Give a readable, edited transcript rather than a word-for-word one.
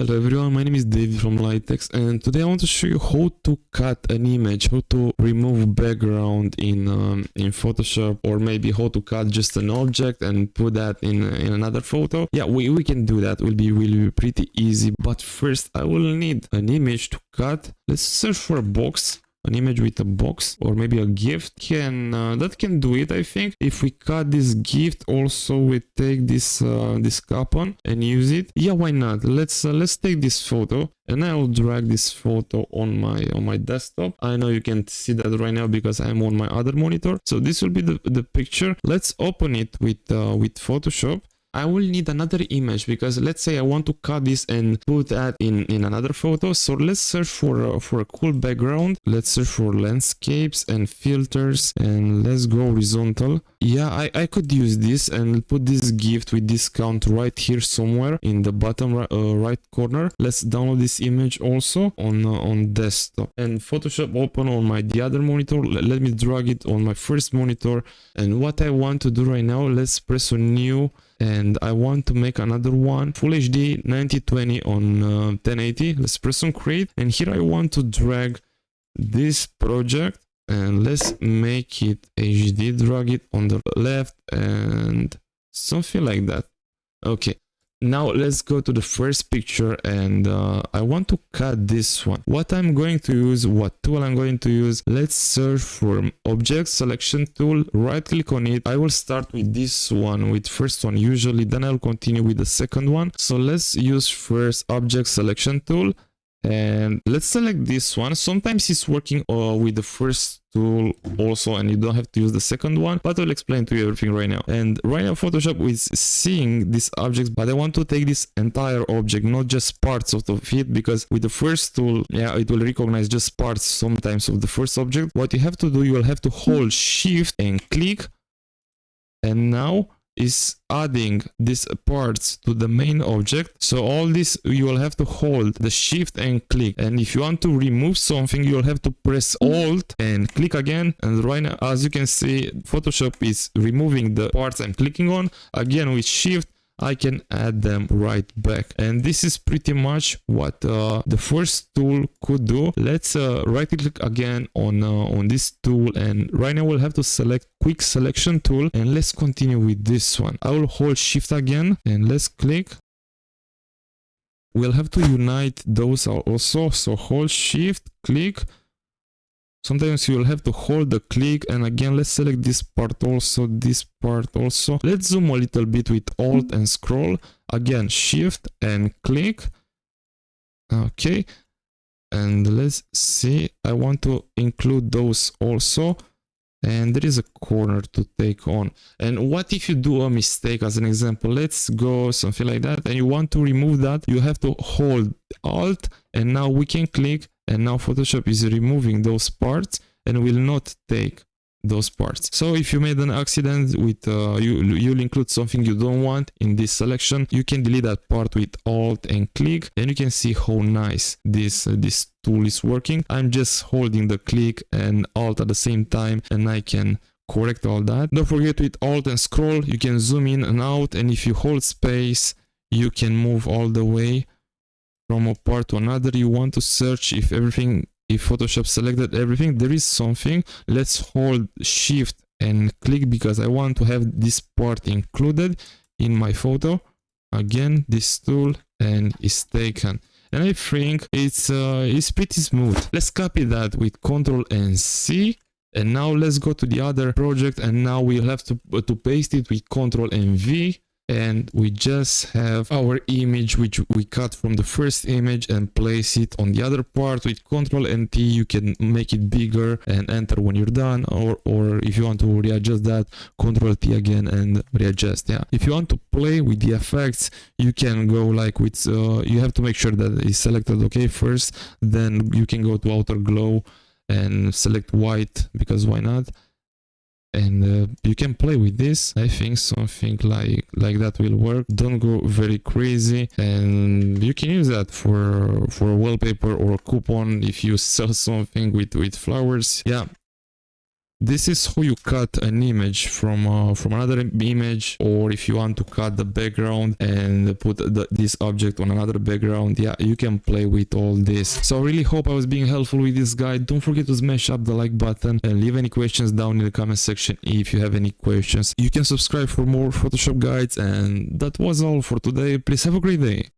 Hello everyone, my name is David from Lightex, and today I want to show you how to cut an image, how to remove background in Photoshop, or maybe how to cut just an object and put that in another photo. Yeah, we can do that. Will be pretty easy. But first I will need an image to cut. Let's search for a box. An image with a box or maybe a gift that can do it. I think if we cut this gift, also we take this this coupon and use it. Yeah, why not? Let's take this photo and I'll drag this photo on my desktop. I know you can't see that right now because I'm on my other monitor. So this will be the picture. Let's open it with Photoshop. I will need another image because let's say I want to cut this and put that in another photo. So let's search for a cool background. Let's search for landscapes and filters and let's go horizontal. Yeah, I could use this and put this gift with discount right here somewhere in the bottom right corner. Let's download this image also on desktop and Photoshop open on the other monitor. Let me drag it on my first monitor. And what I want to do right now, let's press on new. And I want to make another one, Full HD 9020 on 1080. Let's press on create, and here I want to drag this project and let's make it HD. Drag it on the left and something like that. Okay, now let's go to the first picture and I want to cut this one. What I'm going to use, what tool I'm going to use, let's search for object selection tool, right click on it. I will start with this one, with first one usually, then I'll continue with the second one. So let's use first object selection tool and let's select this one. Sometimes it's working with the first tool also and you don't have to use the second one, but I'll explain to you everything right now. And right now Photoshop is seeing these objects, but I want to take this entire object, not just parts of it, because with the first tool, yeah, it will recognize just parts sometimes of the first object. What you have to do, you will have to hold shift and click, and now is adding these parts to the main object. So all this you will have to hold the shift and click, and if you want to remove something you will have to press alt and click again. And right now, as you can see, Photoshop is removing the parts I'm clicking on. Again with shift I can add them right back, and this is pretty much what the first tool could do. Let's right click again on this tool, and right now we'll have to select quick selection tool, and let's continue with this one. I will hold shift again and let's click. We'll have to unite those also, so hold shift, click. Sometimes you will have to hold the click, and again let's select this part also, this part also. Let's zoom a little bit with alt and scroll. Again shift and click. Okay, and let's see, I want to include those also, and there is a corner to take on. And what if you do a mistake? As an example, let's go something like that, and you want to remove that, you have to hold alt, and now we can click, and now Photoshop is removing those parts and will not take those parts. So if you made an accident with you'll include something you don't want in this selection, you can delete that part with alt and click, and you can see how nice this tool is working. I'm just holding the click and alt at the same time, and I can correct all that. Don't forget, with alt and scroll you can zoom in and out, and if you hold space you can move all the way from a part to another. You want to search if Photoshop selected everything. There is something. Let's hold shift and click because I want to have this part included in my photo. Again this tool, and it's taken, and I think it's pretty smooth. Let's copy that with Ctrl and C, and now let's go to the other project, and now we'll have to paste it with Ctrl and V. And we just have our image which we cut from the first image and place it on the other part. With Ctrl and T you can make it bigger and enter when you're done, or if you want to readjust that, Ctrl T again and readjust. Yeah, if you want to play with the effects you can go like with you have to make sure that it's selected okay first, then you can go to outer glow and select white, because why not. And you can play with this. I think something like that will work. Don't go very crazy, and you can use that for a wallpaper or a coupon if you sell something with flowers. Yeah, This is how you cut an image from another image, or if you want to cut the background and put this object on another background. Yeah, you can play with all this. So I really hope I was being helpful with this guide. Don't forget to smash up the like button and leave any questions down in the comment section if you have any questions. You can subscribe for more Photoshop guides, and that was all for today. Please have a great day.